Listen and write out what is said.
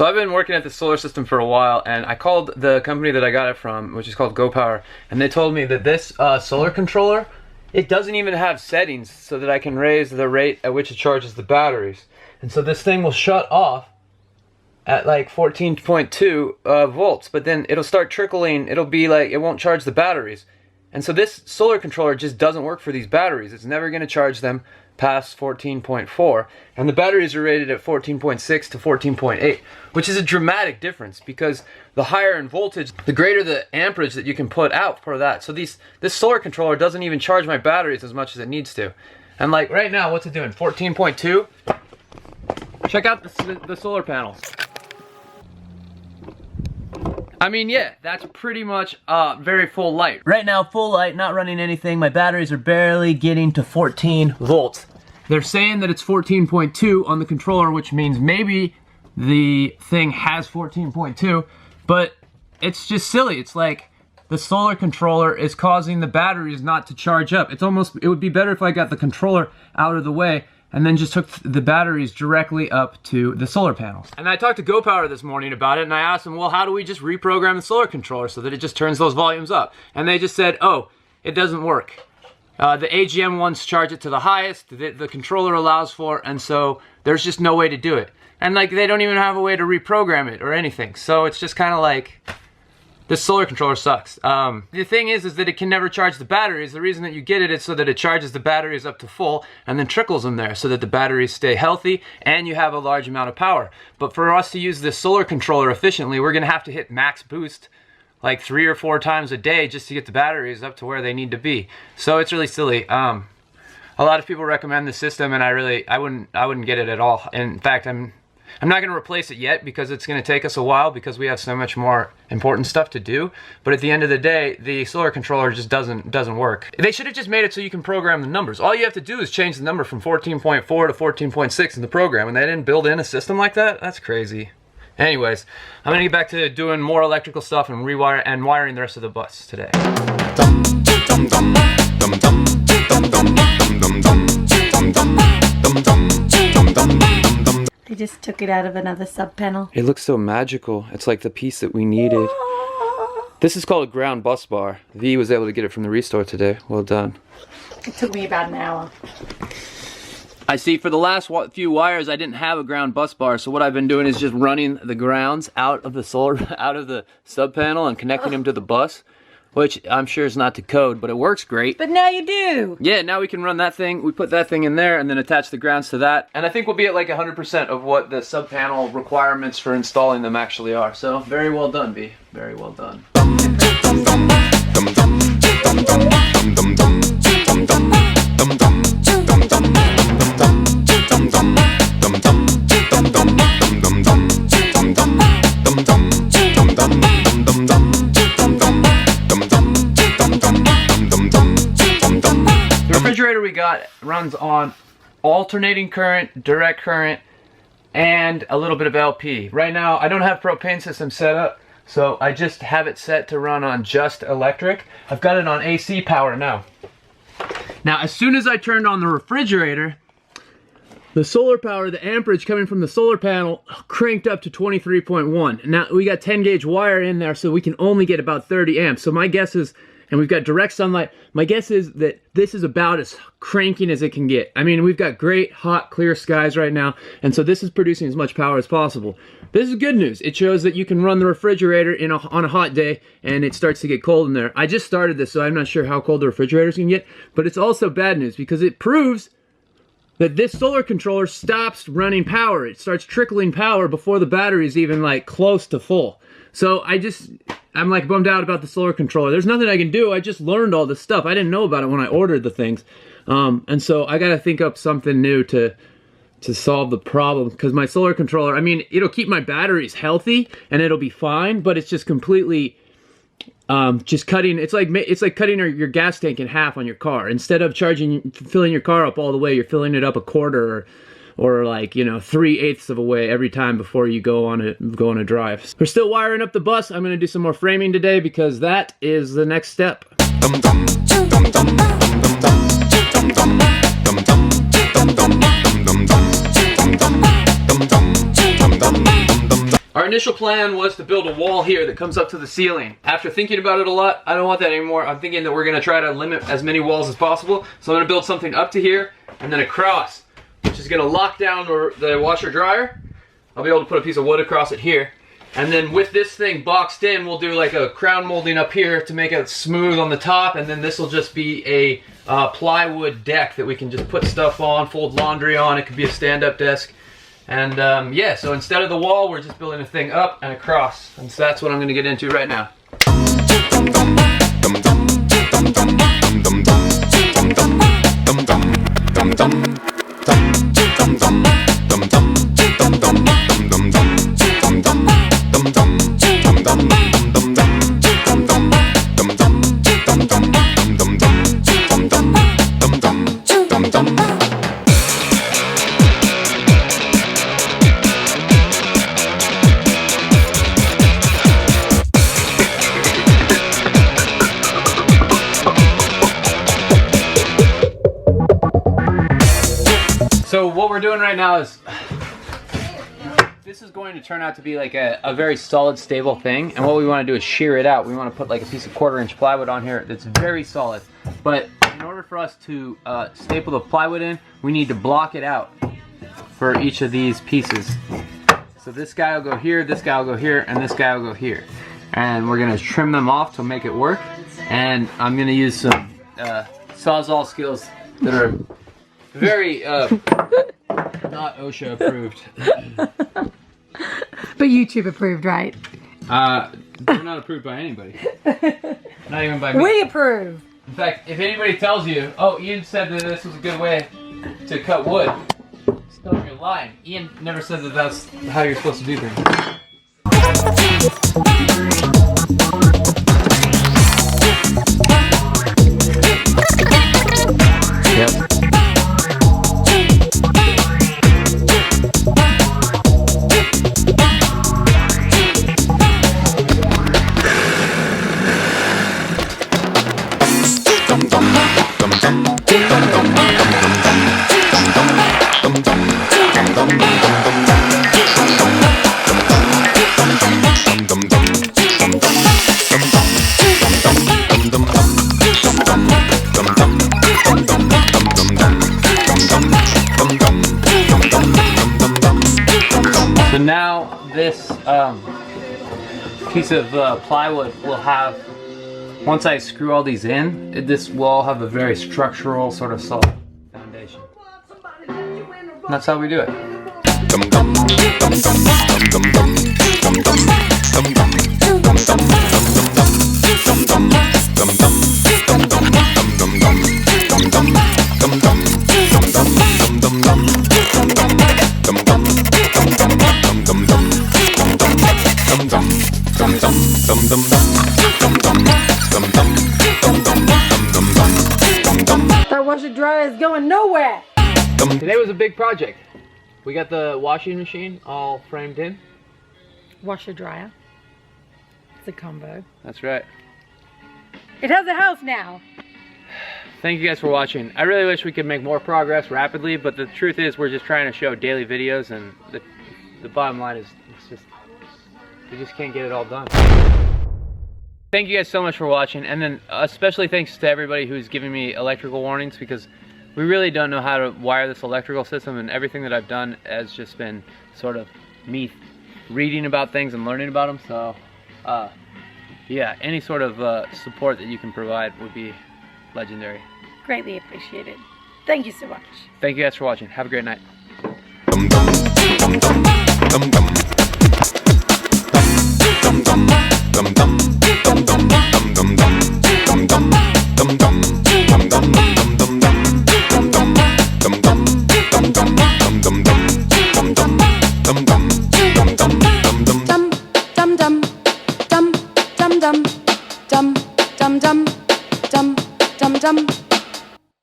So I've been working at the solar system for a while, and I called the company that I got it from, which is called GOAL Power, and they told me that this solar controller, it doesn't even have settings so that I can raise the rate at which it charges the batteries. And so this thing will shut off at like 14.2 volts, but then it'll start trickling. It'll be like, it won't charge the batteries. And so this solar controller just doesn't work for these batteries. It's never going to charge them past 14.4, and the batteries are rated at 14.6 to 14.8, which is a dramatic difference, because the higher in voltage, the greater the amperage that you can put out for that. So this solar controller doesn't even charge my batteries as much as it needs to. And like right now, what's it doing? 14.2. Check out the solar panels. I mean, yeah, that's pretty much very full light. Right now, full light, not running anything. My batteries are barely getting to 14 volts. They're saying that it's 14.2 on the controller, which means maybe the thing has 14.2, but it's just silly. It's like the solar controller is causing the batteries not to charge up. It would be better if I got the controller out of the way and then just took the batteries directly up to the solar panels. And I talked to GOAL Power this morning about it, and I asked them, well, how do we just reprogram the solar controller so that it just turns those volumes up? And they just said, oh, it doesn't work. The AGM ones charge it to the highest, the controller allows for, and so there's just no way to do it. And like, they don't even have a way to reprogram it or anything. So it's just kind of like, this solar controller sucks. The thing is that it can never charge the batteries. The reason that you get it is so that it charges the batteries up to full and then trickles them there so that the batteries stay healthy and you have a large amount of power. But for us to use this solar controller efficiently, we're gonna have to hit max boost like 3 or 4 times a day just to get the batteries up to where they need to be. So it's really silly. A lot of people recommend the system, and I wouldn't get it at all. In fact, I'm not going to replace it yet because it's going to take us a while because we have so much more important stuff to do. But at the end of the day, the solar controller just doesn't work. They should have just made it so you can program the numbers. All you have to do is change the number from 14.4 to 14.6 in the program, and they didn't build in a system like that? That's crazy. Anyways, I'm going to get back to doing more electrical stuff and wiring the rest of the bus today. I just took it out of another sub panel. It looks so magical. It's like the piece that we needed. This is called a ground bus bar. V was able to get it from the restore today. Well done. It took me about an hour. I see, for the last few wires I didn't have a ground bus bar, so what I've been doing is just running the grounds out of the sub panel and connecting them to the bus, which I'm sure is not to code, but it works great. But now you do. Yeah, now we can run that thing. We put that thing in there and then attach the grounds to that. And I think we'll be at like 100% of what the sub panel requirements for installing them actually are. So very well done, B. Very well done. The refrigerator we got runs on alternating current, direct current, and a little bit of LP. Right now, I don't have propane system set up, so I just have it set to run on just electric. I've got it on AC power now. Now, as soon as I turned on the refrigerator, the solar power, the amperage coming from the solar panel cranked up to 23.1. Now, we got 10 gauge wire in there, so we can only get about 30 amps. So my guess is, and we've got direct sunlight, my guess is that this is about as cranking as it can get. I mean, we've got great, hot, clear skies right now, and so this is producing as much power as possible. This is good news. It shows that you can run the refrigerator on a hot day, and it starts to get cold in there. I just started this, so I'm not sure how cold the refrigerators can get, but it's also bad news because it proves that this solar controller stops running power. It starts trickling power before the battery is even like close to full. So I'm like bummed out about the solar controller. There's nothing I can do. I just learned all this stuff. I didn't know about it when I ordered the things. And so I gotta think up something new to solve the problem, because my solar controller, I mean, it'll keep my batteries healthy and it'll be fine, but it's just completely just cutting. It's like cutting your gas tank in half on your car. Instead of filling your car up all the way, you're filling it up a quarter or like, you know, 3/8 of a way every time before you go on a drive. We're still wiring up the bus. I'm gonna do some more framing today because that is the next step. Our initial plan was to build a wall here that comes up to the ceiling. After thinking about it a lot, I don't want that anymore. I'm thinking that we're gonna try to limit as many walls as possible. So I'm gonna build something up to here and then across, which is gonna lock down the washer dryer. I'll be able to put a piece of wood across it here. And then with this thing boxed in, we'll do like a crown molding up here to make it smooth on the top. And then this will just be a plywood deck that we can just put stuff on, fold laundry on. It could be a stand-up desk. And yeah, so instead of the wall, we're just building a thing up and across. And so that's what I'm gonna get into right now. So what we're doing right now is, this is going to turn out to be like a very solid, stable thing. And what we want to do is shear it out. We want to put like a piece of 1/4-inch plywood on here that's very solid. But in order for us to staple the plywood in, we need to block it out for each of these pieces. So this guy will go here, this guy will go here, and this guy will go here. And we're going to trim them off to make it work. And I'm going to use some Sawzall skills that are very not OSHA approved. But YouTube approved, right? They're not approved by anybody. Not even by me. We approve. In fact, if anybody tells you, oh, Ian said that this was a good way to cut wood, just tell them you're lying. Ian never said that that's how you're supposed to do things. Yep. So now this piece of plywood will have, once I screw all these in, this will all have a very structural, sort of solid foundation. And that's how we do it. That washer dryer is going nowhere. Today was a big project. We got the washing machine all framed in. Washer dryer. It's a combo. That's right. It has a house now. Thank you guys for watching. I really wish we could make more progress rapidly, but the truth is we're just trying to show daily videos, and the bottom line is we just can't get it all done. Thank you guys so much for watching, and then especially thanks to everybody who's giving me electrical warnings, because we really don't know how to wire this electrical system, and everything that I've done has just been sort of me reading about things and learning about them. So yeah, any sort of support that you can provide would be legendary. Greatly appreciated. Thank you so much. Thank you guys for watching. Have a great night.